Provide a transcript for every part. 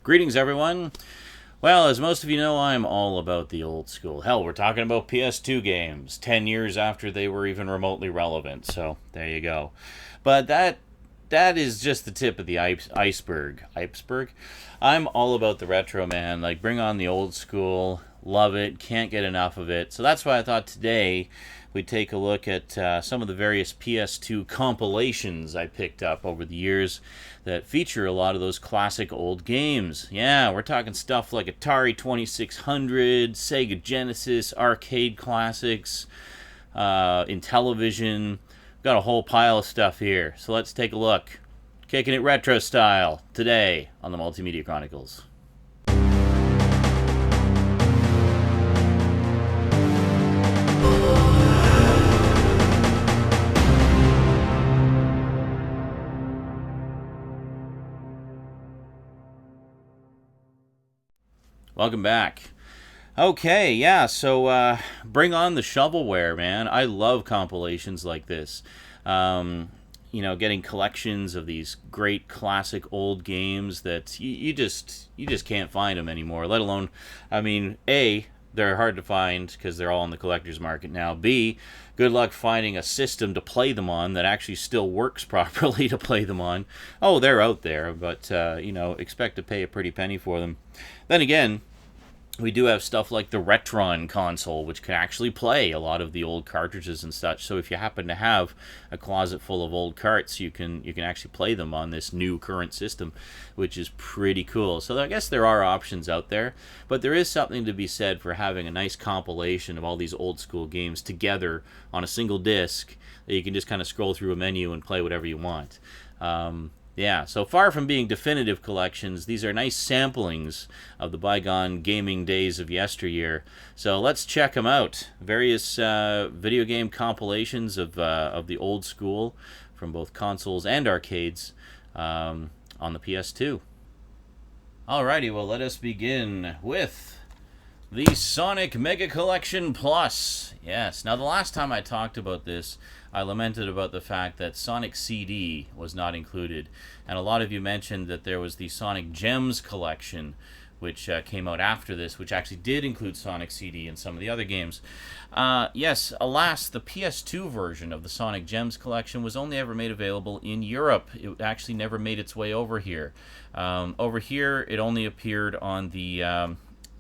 Greetings, everyone. Well, as most of you know, I'm all about the old school. Hell, we're talking about PS2 games, 10 years after they were even remotely relevant. So there you go. But that is just the tip of the iceberg. Iceberg. I'm all about the retro, man. Like, bring on the old school. Love it. Can't get enough of it. So that's why I thought today we'd take a look at some of the various PS2 compilations I picked up over the years that feature a lot of those classic old games. Yeah, we're talking stuff like Atari 2600, Sega Genesis, arcade classics, Intellivision. Got a whole pile of stuff here. So let's take a look. Kicking it retro style today on the Multimedia Chronicles. Welcome back. Okay, yeah, so bring on the shovelware, man. I love compilations like this. Getting collections of these great classic old games that you just can't find them anymore. Let alone, A, they're hard to find because they're all in the collector's market now. B, good luck finding a system to play them on that actually still works properly to play them on. Oh, they're out there, but expect to pay a pretty penny for them. Then again, we do have stuff like the Retron console, which can actually play a lot of the old cartridges and such. So if you happen to have a closet full of old carts, you can actually play them on this new current system, which is pretty cool. So I guess there are options out there, but there is something to be said for having a nice compilation of all these old school games together on a single disc that you can just kind of scroll through a menu and play whatever you want. Yeah, so far from being definitive collections, these are nice samplings of the bygone gaming days of yesteryear. So let's check them out. Various video game compilations of the old school from both consoles and arcades on the PS2. Alrighty, well, let us begin with the Sonic Mega Collection Plus. Yes, now the last time I talked about this, I lamented about the fact that Sonic CD was not included. And a lot of you mentioned that there was the Sonic Gems collection, which came out after this, which actually did include Sonic CD and some of the other games. Yes, alas, the PS2 version of the Sonic Gems collection was only ever made available in Europe. It actually never made its way over here. Over here, it only appeared on the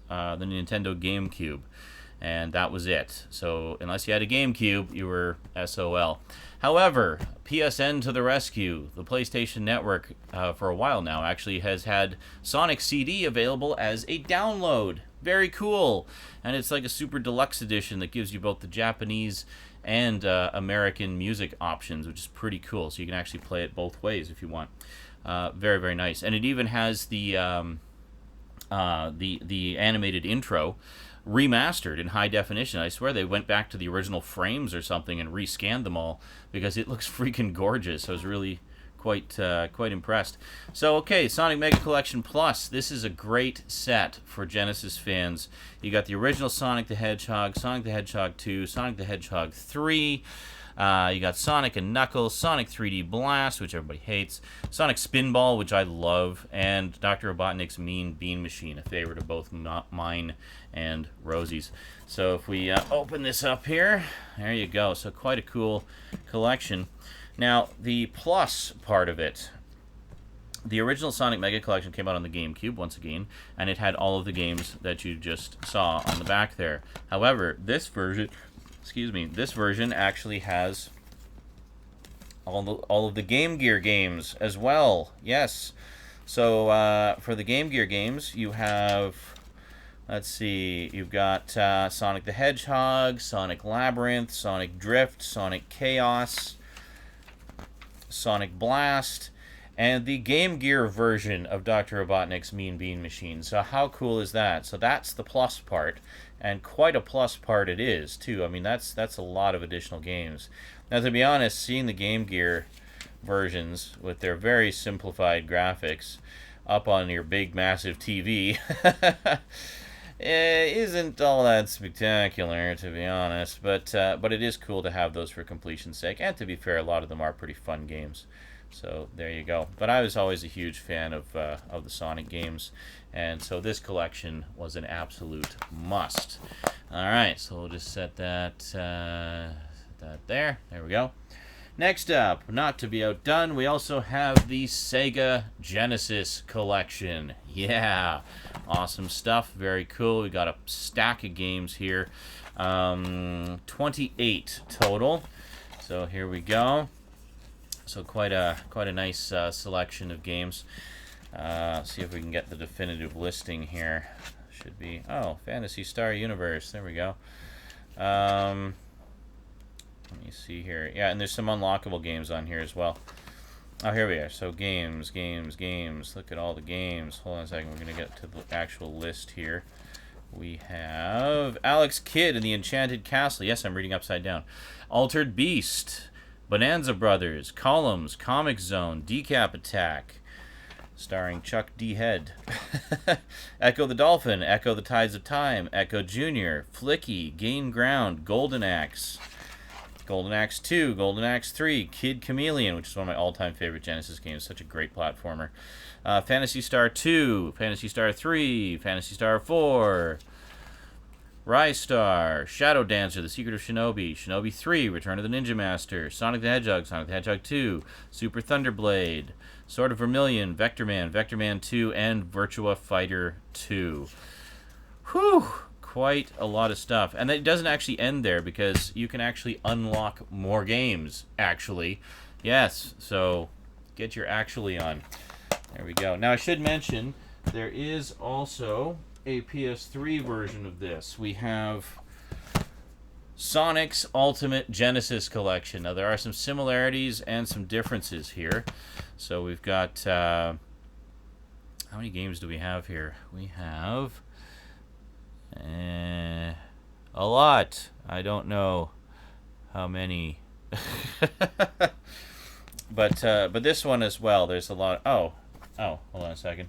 Nintendo GameCube. And that was it. So unless you had a GameCube, you were SOL. However, PSN to the rescue. The PlayStation Network, for a while now, actually has had Sonic CD available as a download. Very cool. And it's like a super deluxe edition that gives you both the Japanese and American music options, which is pretty cool. So you can actually play it both ways if you want. Very, very nice. And it even has the animated intro remastered in high definition. I swear they went back to the original frames or something and rescanned them all because it looks freaking gorgeous. I was really quite impressed. So, okay, Sonic Mega Collection Plus. This is a great set for Genesis fans. You got the original Sonic the Hedgehog, Sonic the Hedgehog 2, Sonic the Hedgehog 3. You got Sonic and Knuckles, Sonic 3D Blast, which everybody hates, Sonic Spinball, which I love, and Dr. Robotnik's Mean Bean Machine, a favorite of both mine and Rosie's. So if we open this up here, there you go. So quite a cool collection. Now, the plus part of it, the original Sonic Mega Collection came out on the GameCube, once again, and it had all of the games that you just saw on the back there. However, this version actually has all of the Game Gear games as well. Yes. So for the Game Gear games, you have, let's see, you've got Sonic the Hedgehog, Sonic Labyrinth, Sonic Drift, Sonic Chaos, Sonic Blast, and the Game Gear version of Dr. Robotnik's Mean Bean Machine. So how cool is that? So that's the plus part, and quite a plus part it is, too. I mean, that's a lot of additional games. Now, to be honest, seeing the Game Gear versions with their very simplified graphics up on your big, massive TV isn't all that spectacular, to be honest. But it is cool to have those for completion's sake. And to be fair, a lot of them are pretty fun games. So there you go. But I was always a huge fan of the Sonic games, and so this collection was an absolute must. All right, so we'll just set that there. There we go. Next up, not to be outdone, we also have the Sega Genesis collection. Yeah, awesome stuff. Very cool. We got a stack of games here. 28 total. So here we go. So quite a nice selection of games. See if we can get the definitive listing here. Should be Phantasy Star Universe. There we go. Let me see here. Yeah, and there's some unlockable games on here as well. Oh, here we are. So games. Look at all the games. Hold on a second. We're going to get to the actual list here. We have Alex Kidd and the Enchanted Castle. Yes, I'm reading upside down. Altered Beast. Bonanza Brothers. Columns. Comic Zone. Decap Attack. Starring Chuck D. Head. Echo the Dolphin. Echo the Tides of Time. Echo Jr. Flicky. Gain Ground. Golden Axe. Golden Axe 2, Golden Axe 3, Kid Chameleon, which is one of my all-time favorite Genesis games. Such a great platformer. Phantasy Star 2, Phantasy Star 3, Phantasy Star 4, Rise Star, Shadow Dancer, The Secret of Shinobi, Shinobi 3, Return of the Ninja Master, Sonic the Hedgehog, Sonic the Hedgehog 2, Super Thunderblade, Sword of Vermilion, Vector Man, Vector Man 2, and Virtua Fighter 2. Whew! Quite a lot of stuff. And it doesn't actually end there, because you can actually unlock more games, actually. Yes, so get your actually on. There we go. Now, I should mention, there is also a PS3 version of this. We have Sonic's Ultimate Genesis Collection. Now, there are some similarities and some differences here. So we've got... how many games do we have here? We have... a lot. I don't know how many. But this one as well, there's a lot. Oh, hold on a second.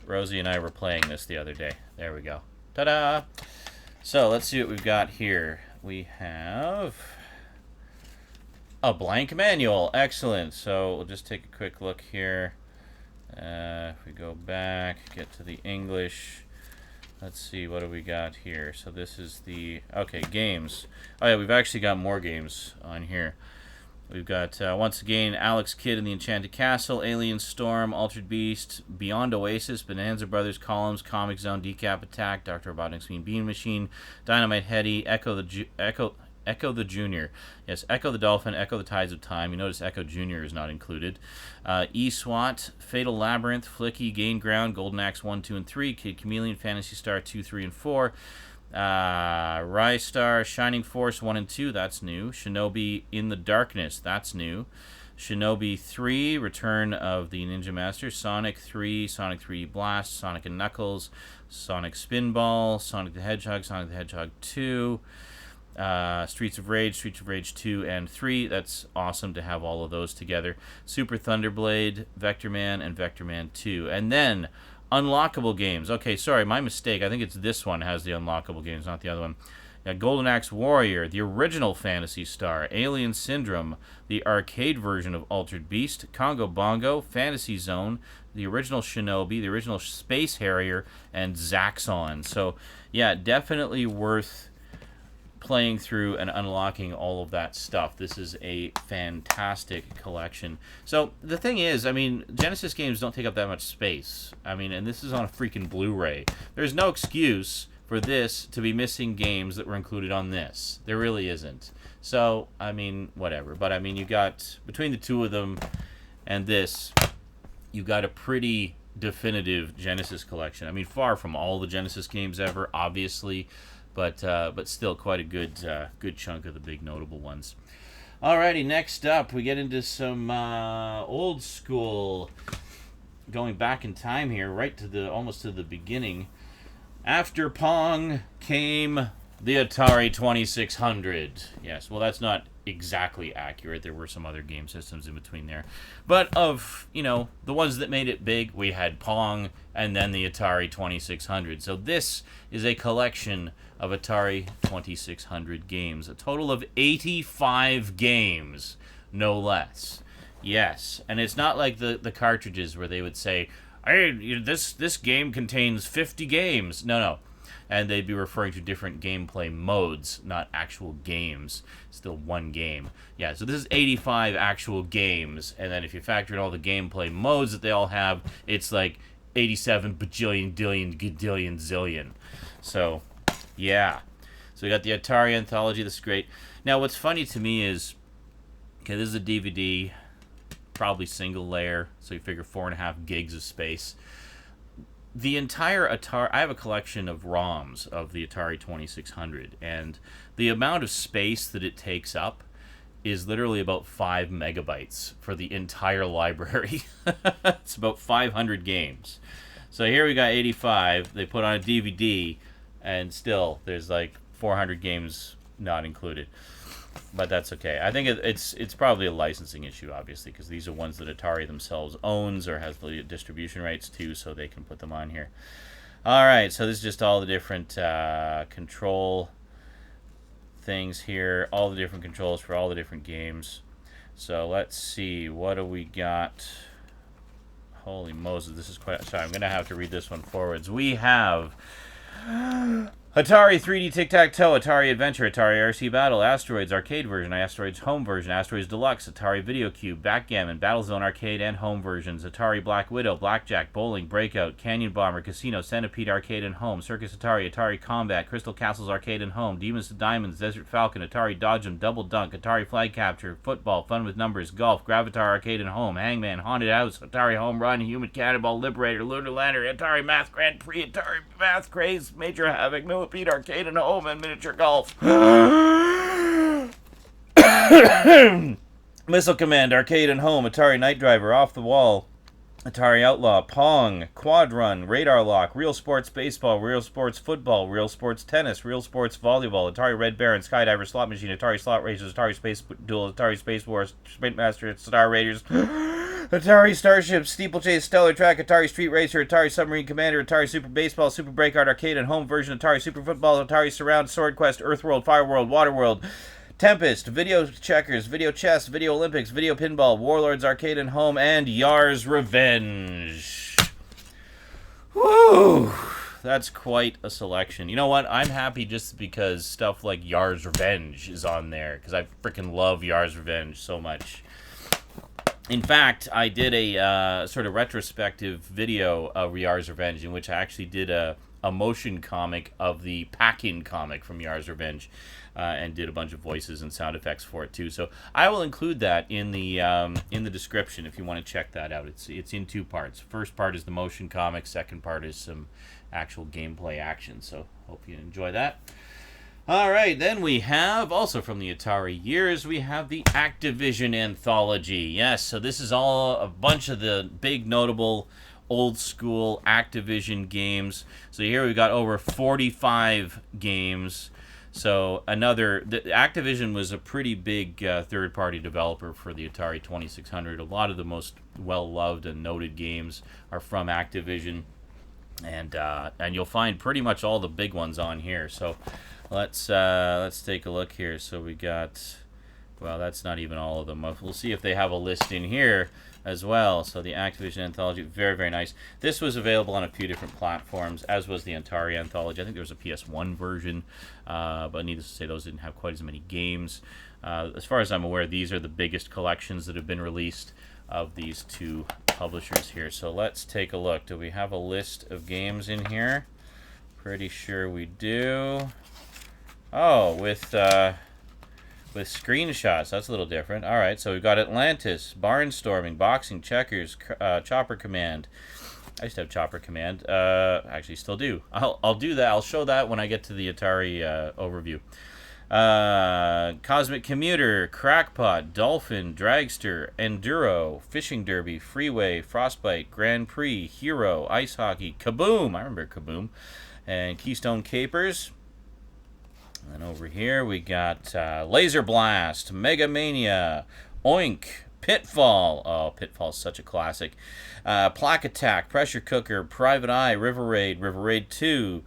Rosie and I were playing this the other day. There we go. Ta-da! So let's see what we've got here. We have a blank manual. Excellent. So we'll just take a quick look here. If we go back, get to the English. Let's see, what do we got here? So this is the... Okay, games. Oh yeah, we've actually got more games on here. We've got, once again, Alex Kidd and the Enchanted Castle, Alien Storm, Altered Beast, Beyond Oasis, Bonanza Brothers, Columns, Comic Zone, Decap Attack, Dr. Robotnik's Mean Bean Machine, Dynamite Heady, Echo the Junior. Yes, Echo the Dolphin, Echo the Tides of Time. You notice Echo Junior is not included. E-SWAT, Fatal Labyrinth, Flicky, Gain Ground, Golden Axe 1, 2, and 3, Kid Chameleon, Phantasy Star 2, 3, and 4. Rise Star, Shining Force 1 and 2, that's new. Shinobi In the Darkness, that's new. Shinobi 3, Return of the Ninja Master. Sonic 3, Sonic 3 Blast, Sonic and Knuckles, Sonic Spinball, Sonic the Hedgehog, Sonic the Hedgehog 2. Streets of Rage 2 and 3. That's awesome to have all of those together. Super Thunderblade, Vector Man, and Vector Man 2. And then, unlockable games. Okay, sorry, my mistake. I think it's this one has the unlockable games, not the other one. Golden Axe Warrior, the original Phantasy Star, Alien Syndrome, the arcade version of Altered Beast, Congo Bongo, Fantasy Zone, the original Shinobi, the original Space Harrier, and Zaxxon. So, yeah, definitely worth playing through and unlocking all of that stuff. This is a fantastic collection. So the thing is, I mean, Genesis games don't take up that much space. I mean, and this is on a freaking Blu-ray. There's no excuse for this to be missing games that were included on this. There really isn't. So, I mean, whatever. But I mean, you got, between the two of them and this, you got a pretty definitive Genesis collection. I mean, far from all the Genesis games ever, obviously, but still quite a good chunk of the big notable ones. Alrighty, next up we get into some old school, going back in time here, right to the almost to the beginning. After Pong came the Atari 2600. Yes, well, that's not exactly accurate. There were some other game systems in between there. But of, you know, the ones that made it big, we had Pong and then the Atari 2600. So this is a collection of Atari 2600 games. A total of 85 games, no less. Yes, and it's not like the cartridges where they would say, "Hey, this game contains 50 games." No, no, and they'd be referring to different gameplay modes, not actual games. Still one game. Yeah, so this is 85 actual games, and then if you factor in all the gameplay modes that they all have, it's like 87 bajillion, dillion, gadillion, zillion. So, yeah. So we got the Atari Anthology. This is great. Now, what's funny to me is, okay, this is a DVD, probably single layer, so you figure 4.5 gigs of space. The entire Atari, I have a collection of ROMs of the Atari 2600, and the amount of space that it takes up is literally about 5 megabytes for the entire library. It's about 500 games. So here we got 85. They put on a DVD, and still there's like 400 games not included. But that's okay. I think it's probably a licensing issue, obviously, because these are ones that Atari themselves owns or has the distribution rights to, so they can put them on here. All right, so this is just all the different control things here, all the different controls for all the different games. So let's see, what do we got? Holy Moses, this is quite... Sorry, I'm going to have to read this one forwards. We have Atari 3D Tic-Tac-Toe, Atari Adventure, Atari RC Battle, Asteroids Arcade version, Asteroids Home version, Asteroids Deluxe, Atari Video Cube, Backgammon, Battlezone Arcade and Home versions, Atari Black Widow, Blackjack, Bowling, Breakout, Canyon Bomber, Casino, Centipede Arcade and Home, Circus Atari, Atari Combat, Crystal Castles Arcade and Home, Demons to Diamonds, Desert Falcon, Atari Dodge'em, Double Dunk, Atari Flag Capture, Football, Fun with Numbers, Golf, Gravatar Arcade and Home, Hangman, Haunted House, Atari Home Run, Human Cannonball, Liberator, Lunar Lander, Atari Math Grand Prix, Atari Math Craze, Major Havoc, Millipede Arcade and Home, and Miniature Golf. Missile Command, Arcade and Home, Atari Night Driver, Off the Wall, Atari Outlaw, Pong, Quad Run, Radar Lock, Real Sports Baseball, Real Sports Football, Real Sports Tennis, Real Sports Volleyball, Atari Red Baron, Skydiver Slot Machine, Atari Slot Racers, Atari Space Duel, Atari Space Wars, Sprint Master, Star Raiders, Atari Starship, Steeplechase, Stellar Track, Atari Street Racer, Atari Submarine Commander, Atari Super Baseball, Super Breakout Arcade and Home version, Atari Super Football, Atari Surround, Sword Quest, Earth World, Fire World, Water World, Tempest, Video Checkers, Video Chess, Video Olympics, Video Pinball, Warlords Arcade and Home, and Yars Revenge. Woo! That's quite a selection. You know what? I'm happy just because stuff like Yars Revenge is on there, because I freaking love Yars Revenge so much. In fact, I did a sort of retrospective video of Yars Revenge, in which I actually did a motion comic of the pack-in comic from Yars Revenge, and did a bunch of voices and sound effects for it too. So I will include that in the description if you want to check that out. It's in 2 parts. First part is the motion comic. Second part is some actual gameplay action. So hope you enjoy that. All right, then we have, also from the Atari years, we have the Activision Anthology. Yes, so this is all a bunch of the big notable old school Activision games. So here we've got over 45 games. So Activision was a pretty big third-party developer for the Atari 2600. A lot of the most well-loved and noted games are from Activision, and you'll find pretty much all the big ones on here. So let's take a look here. So we got, well, that's not even all of them. We'll see if they have a list in here as well. So the Activision Anthology, very, very nice. This was available on a few different platforms, as was the Atari Anthology. I think there was a PS1 version, but needless to say, those didn't have quite as many games. As far as I'm aware, these are the biggest collections that have been released of these 2 publishers here. So let's take a look. Do we have a list of games in here? Pretty sure we do. Oh, with screenshots. That's a little different. All right, so we've got Atlantis, Barnstorming, Boxing, Checkers, Chopper Command. I used to have Chopper Command. Actually, still do. I'll do that. I'll show that when I get to the Atari overview. Cosmic Commuter, Crackpot, Dolphin, Dragster, Enduro, Fishing Derby, Freeway, Frostbite, Grand Prix, Hero, Ice Hockey, Kaboom. I remember Kaboom. And Keystone Capers. And over here we got Laser Blast, Mega Mania, Oink, Pitfall. Oh, Pitfall's such a classic. Plaque Attack, Pressure Cooker, Private Eye, River Raid 2,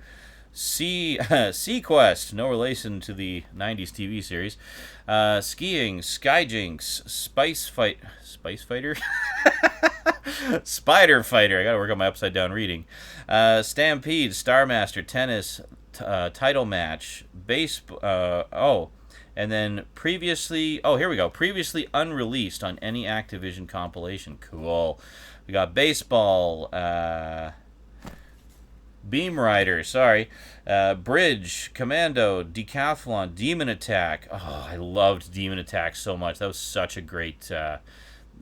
Sequest, no relation to the 90s TV series. Skiing, Skyjinx, Spice Fighter? Spider Fighter. I gotta work on my upside down reading. Stampede, Star Master, Tennis, Title Match, and then previously, here we go. Previously unreleased on any Activision compilation. Cool. We got baseball, Beam Rider, Bridge, Commando, Decathlon, Demon Attack. Oh, I loved Demon Attack so much. That was such a great,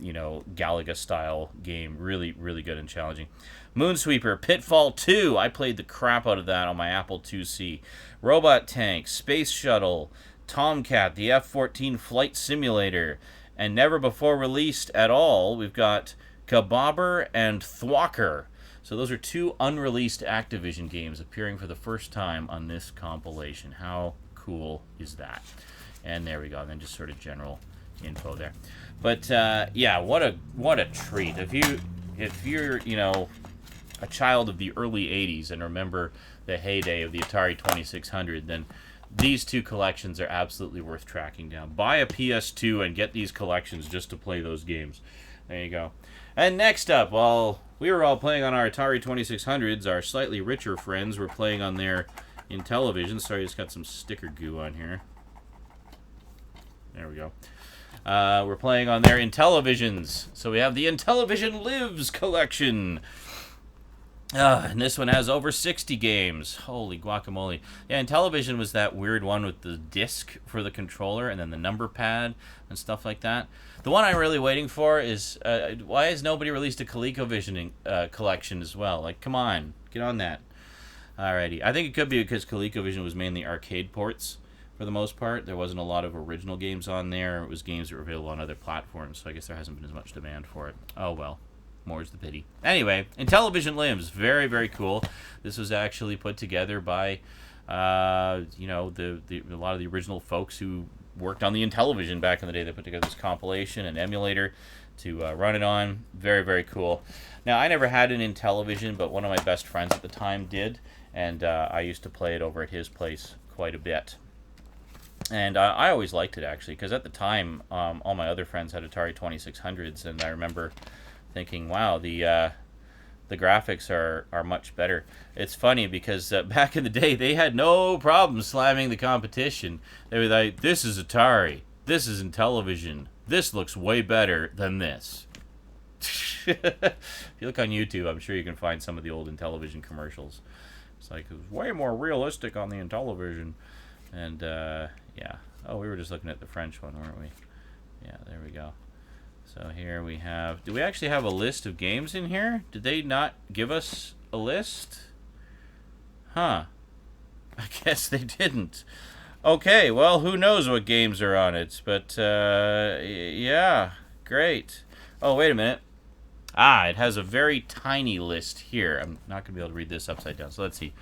Galaga-style game. Really, really good and challenging. Moonsweeper, Pitfall 2. I played the crap out of that on my Apple IIc. Robot Tank, Space Shuttle, Tomcat, the F-14 Flight Simulator. And never before released at all, we've got Kabobber and Thwacker. So those are 2 unreleased Activision games appearing for the first time on this compilation. How cool is that? And there we go. And then just sort of general info there. But yeah, what a treat. If you're a child of the early '80s and remember the heyday of the Atari 2600, then these 2 collections are absolutely worth tracking down. Buy a PS2 and get these collections just to play those games. There you go. And next up, while we were all playing on our Atari 2600s, our slightly richer friends were playing on their Intellivision. Sorry, I just got some sticker goo on here. There we go. We're playing on their Intellivisions. So we have the Intellivision Lives collection. And this one has over 60 games. Holy guacamole. Yeah, Intellivision was that weird one with the disc for the controller and then the number pad and stuff like that. The one I'm really waiting for is, why has nobody released a ColecoVision collection as well? Like, come on, get on that. Alrighty. I think it could be because ColecoVision was mainly arcade ports for the most part. There wasn't a lot of original games on there. It was games that were available on other platforms, so I guess there hasn't been as much demand for it. Oh well. More's the pity. Anyway, Intellivision Lives, very, very cool. This was actually put together by, a lot of the original folks who worked on the Intellivision back in the day. They put together this compilation and emulator to run it on. Very, very cool. Now, I never had an Intellivision, but one of my best friends at the time did, and I used to play it over at his place quite a bit. And I always liked it, actually, because at the time, all my other friends had Atari 2600s, and I remember thinking, wow, the graphics are much better. It's funny because back in the day, they had no problem slamming the competition. They were like, this is Atari, this is Intellivision, this looks way better than this. If you look on YouTube, I'm sure you can find some of the old Intellivision commercials. It's like, it was way more realistic on the Intellivision. And, yeah. Oh, we were just looking at the French one, weren't we? Yeah, there we go. So here we have... Do we actually have a list of games in here? Did they not give us a list? Huh. I guess they didn't. Okay, well, who knows what games are on it. But, yeah, great. Oh, wait a minute. It has a very tiny list here. I'm not going to be able to read this upside down. So let's see.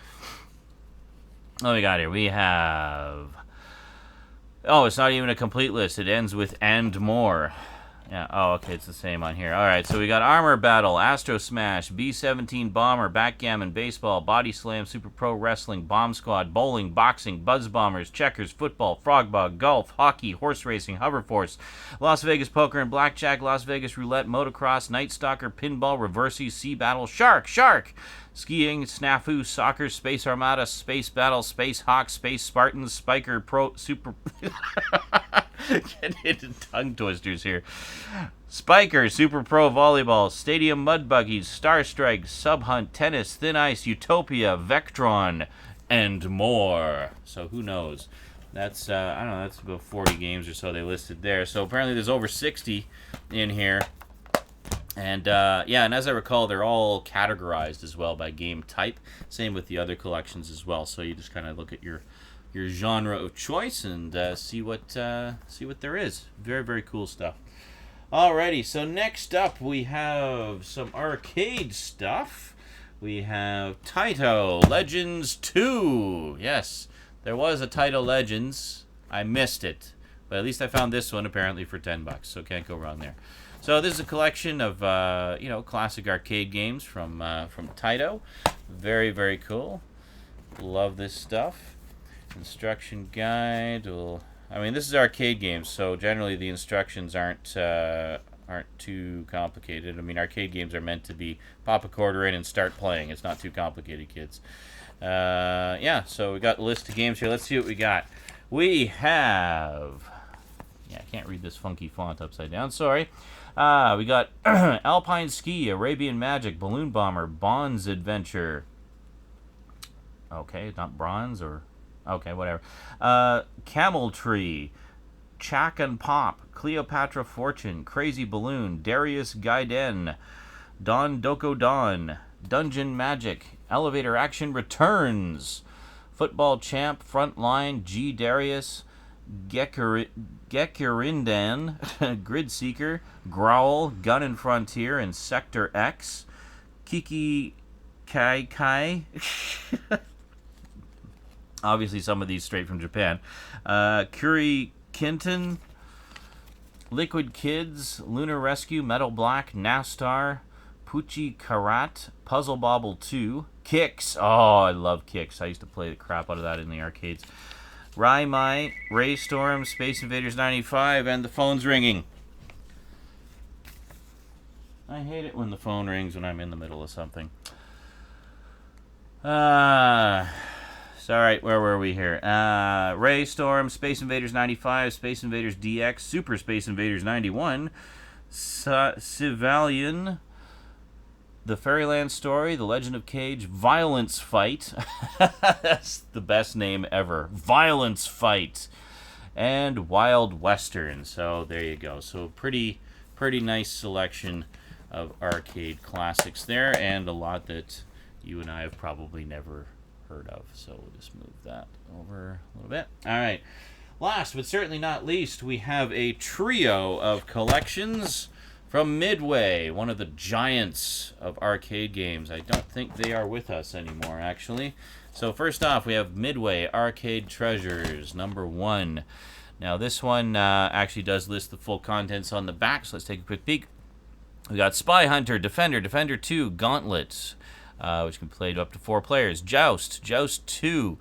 What we got here? We have... Oh, it's not even a complete list. It ends with "and more." Yeah, oh, okay, it's the same on here. Alright, so we got Armor Battle, Astro Smash, B-17 Bomber, Backgammon, Baseball, Body Slam, Super Pro Wrestling, Bomb Squad, Bowling, Boxing, Buzz Bombers, Checkers, Football, Frogball, Golf, Hockey, Horse Racing, Hoverforce, Las Vegas Poker and Blackjack, Las Vegas Roulette, Motocross, Night Stalker, Pinball, Reversies, Sea Battle, Shark, Skiing, Snafu, Soccer, Space Armada, Space Battle, Space Hawk, Space Spartans, Spiker, Pro, Super... Getting into tongue twisters here. Spiker, Super Pro Volleyball, Stadium Mud Buggies, Star Strike, Sub Hunt, Tennis, Thin Ice, Utopia, Vectron, and more. So who knows? That's, I don't know, that's about 40 games or so they listed there. So apparently there's over 60 in here. And, yeah, and as I recall, they're all categorized as well by game type. Same with the other collections as well. So you just kind of look at your genre of choice and see what there is. Very, very cool stuff. Alrighty, so next up we have some arcade stuff. We have Taito Legends 2. Yes, there was a Taito Legends. I missed it. But at least I found this one apparently for $10, so can't go wrong there. So this is a collection of classic arcade games from Taito. Very, very cool. Love this stuff. Instruction guide. I mean, this is arcade games, so generally the instructions aren't too complicated. I mean, arcade games are meant to be pop a quarter in and start playing. It's not too complicated, kids. Yeah, so we got a list of games here. Let's see what we got. We have... Yeah, I can't read this funky font upside down. Sorry. We got Alpine Ski, Arabian Magic, Balloon Bomber, Bonds Adventure. Okay, not bronze or... Okay, whatever. Camel Tree, Chack and Pop, Cleopatra Fortune, Crazy Balloon, Darius Gaiden, Don Doko Don, Dungeon Magic, Elevator Action Returns, Football Champ, Frontline, G Darius, Gekerindan, Grid Seeker, Growl, Gun and Frontier, and Sector X, Kiki Kai. Obviously, some of these straight from Japan. Kuri Kinton, Liquid Kids, Lunar Rescue, Metal Black, Nastar, Pucci Karat, Puzzle Bobble 2, Kicks. Oh, I love Kicks. I used to play the crap out of that in the arcades. Rai Mai, Ray Storm, Space Invaders 95, and the phone's ringing. I hate it when the phone rings when I'm in the middle of something. Alright, where were we here? Ray Storm, Space Invaders 95, Space Invaders DX, Super Space Invaders 91, Civilian, The Fairyland Story, The Legend of Cage, Violence Fight. That's the best name ever. Violence Fight. And Wild Western. So there you go. So pretty nice selection of arcade classics there, and a lot that you and I have probably never heard of. So we'll just move that over a little bit. All right. Last but certainly not least, we have a trio of collections from Midway, one of the giants of arcade games. I don't think they are with us anymore, actually. So first off, we have Midway Arcade Treasures, number 1. Now this one actually does list the full contents on the back, so let's take a quick peek. We got Spy Hunter, Defender, Defender 2, Gauntlet, which can be played up to 4 players. Joust, Joust 2,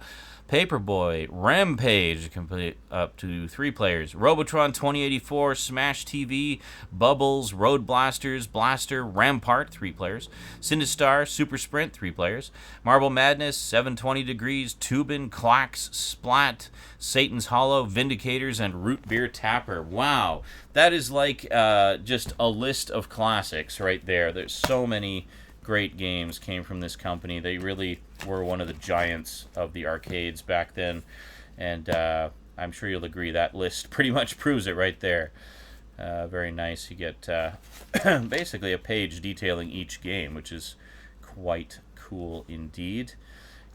Paperboy, Rampage, can play up to 3 players. Robotron 2084, Smash TV, Bubbles, Road Blasters, Blaster, Rampart, 3 players. Sinistar, Super Sprint, 3 players. Marble Madness, 720 Degrees, Tubin, Clax, Splat, Satan's Hollow, Vindicators, and Root Beer Tapper. Wow, that is like just a list of classics right there. There's so many great games came from this company. They really were one of the giants of the arcades back then, and I'm sure you'll agree that list pretty much proves it right there. Very nice. You get basically a page detailing each game, which is quite cool indeed.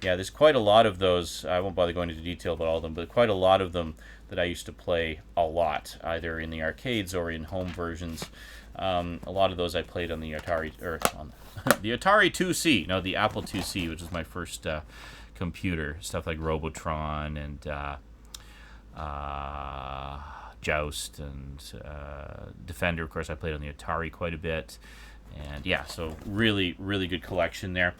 Yeah, there's quite a lot of those. I won't bother going into detail about all of them, but quite a lot of them that I used to play a lot, either in the arcades or in home versions. A lot of those I played on the Atari, or on the Atari 2C, no, the Apple 2C, which was my first computer. Stuff like Robotron and Joust and Defender, of course, I played on the Atari quite a bit. And yeah, so really, really good collection there.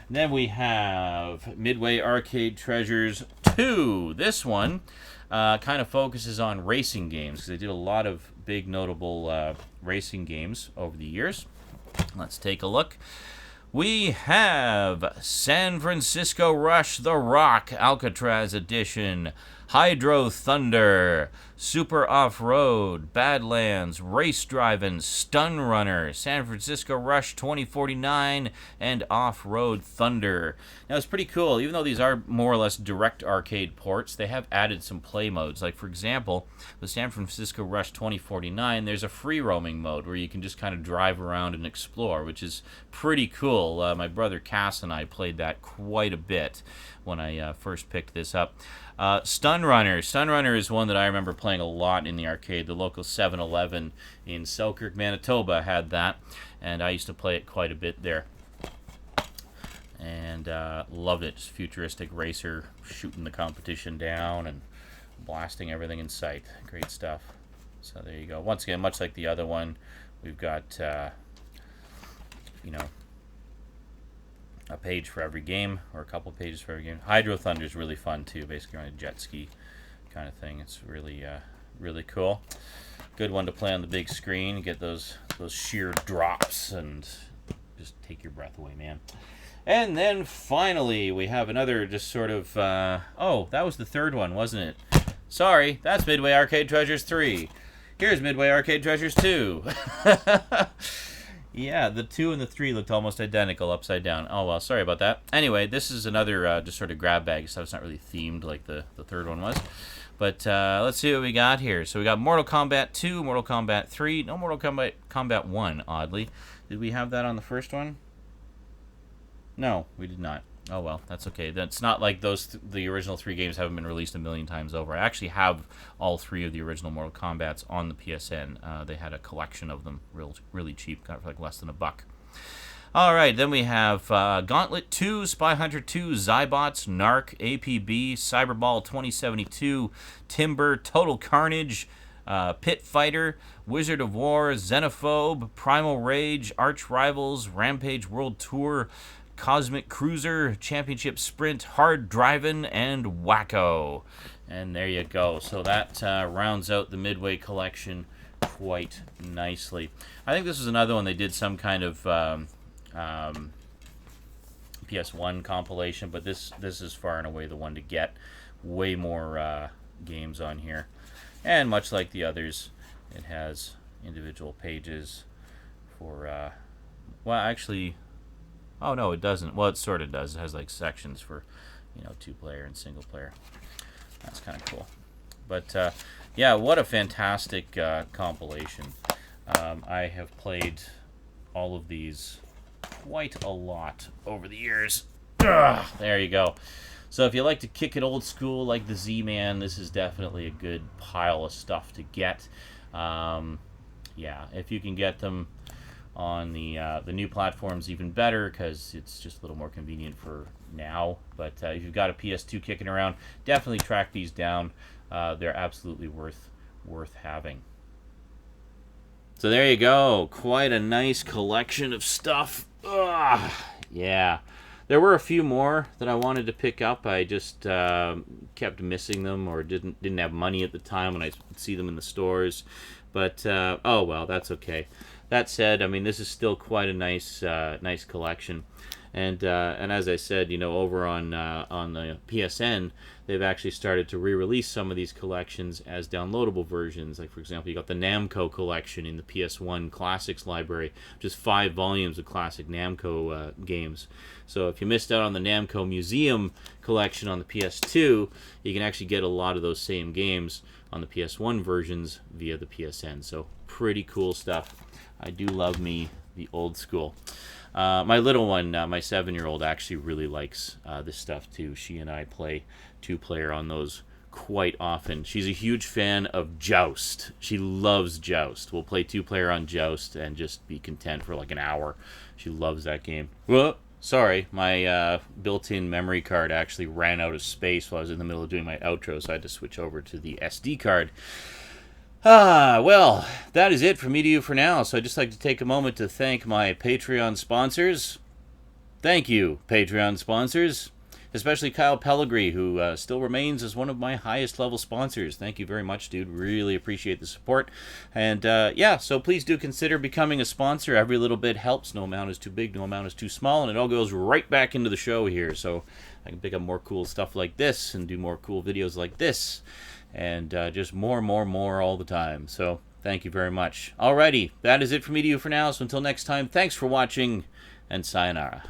And then we have Midway Arcade Treasures 2. This one kind of focuses on racing games, because they did a lot of big notable racing games over the years. Let's take a look. We have San Francisco Rush The Rock Alcatraz Edition, Hydro Thunder, Super Off-Road, Badlands, Race Drivin', Stun Runner, San Francisco Rush 2049, and Off-Road Thunder. Now, it's pretty cool. Even though these are more or less direct arcade ports, they have added some play modes. Like, for example, with San Francisco Rush 2049, there's a free roaming mode where you can just kind of drive around and explore, which is pretty cool. My brother Cass and I played that quite a bit when I first picked this up. Stun Runner. Stun Runner is one that I remember playing a lot in the arcade. The local 7-Eleven in Selkirk, Manitoba had that, and I used to play it quite a bit there. And loved it. Just futuristic racer, shooting the competition down and blasting everything in sight. Great stuff. So there you go. Once again, much like the other one, we've got, a page for every game, or a couple pages for every game. Hydro Thunder is really fun too, basically on a jet ski kind of thing. It's really really cool. Good one to play on the big screen. Get those sheer drops and just take your breath away, man. And then finally we have another just sort of oh, that was the third one, wasn't it? Sorry, that's Midway Arcade Treasures 3. Here's Midway Arcade Treasures 2. Yeah, the 2 and the 3 looked almost identical upside down. Oh, well, sorry about that. Anyway, this is another just sort of grab bag stuff. It's not really themed like the third one was. But let's see what we got here. So we got Mortal Kombat 2, Mortal Kombat 3, no Mortal Kombat 1, oddly. Did we have that on the first one? No, we did not. Oh, well, that's okay. That's not like the original 3 games haven't been released a million times over. I actually have all 3 of the original Mortal Kombats on the PSN. They had a collection of them, really cheap, got it for like less than $1. All right, then we have Gauntlet 2, Spy Hunter 2, Zybots, Narc, APB, Cyberball 2072, Timber, Total Carnage, Pit Fighter, Wizard of War, Xenophobe, Primal Rage, Arch Rivals, Rampage World Tour, Cosmic Cruiser, Championship Sprint, Hard Drivin', and Wacko. And there you go. So that rounds out the Midway collection quite nicely. I think this is another one they did some kind of PS1 compilation, but this is far and away the one to get. Way more games on here. And much like the others, it has individual pages for, well, actually... Oh, no, it doesn't. Well, it sort of does. It has, like, sections for, 2-player and single-player. That's kind of cool. But, yeah, what a fantastic compilation. I have played all of these quite a lot over the years. Ugh, there you go. So if you like to kick it old school like the Z-Man, this is definitely a good pile of stuff to get. Yeah, if you can get them on the new platforms, even better, because it's just a little more convenient for now. But if you've got a PS2 kicking around, definitely track these down. They're absolutely worth having. So there you go. Quite a nice collection of stuff. Ugh, yeah. There were a few more that I wanted to pick up. I just kept missing them, or didn't have money at the time when I would see them in the stores. But oh well, that's okay. That said, I mean, this is still quite a nice collection, and as I said, over on the PSN, they've actually started to re-release some of these collections as downloadable versions. Like, for example, you got the Namco collection in the PS1 Classics library, just 5 volumes of classic Namco games. So if you missed out on the Namco Museum collection on the PS2, you can actually get a lot of those same games on the PS1 versions via the PSN. So pretty cool stuff. I do love me the old school. My little one, my 7-year-old, actually really likes this stuff too. She and I play 2-player on those quite often. She's a huge fan of Joust. She loves Joust. We'll play 2-player on Joust and just be content for like an hour. She loves that game. Well, sorry, my built-in memory card actually ran out of space while I was in the middle of doing my outro, so I had to switch over to the SD card. Well, that is it for me to you for now, so I'd just like to take a moment to thank my Patreon sponsors. Thank you, Patreon sponsors, especially Kyle Pellegrini, who still remains as one of my highest level sponsors. Thank you very much, dude. Really appreciate the support. And yeah, so please do consider becoming a sponsor. Every little bit helps. No amount is too big, no amount is too small, and it all goes right back into the show here, so I can pick up more cool stuff like this and do more cool videos like this. And just more all the time. So thank you very much. Alrighty, that is it for me to you for now. So until next time, thanks for watching, and sayonara.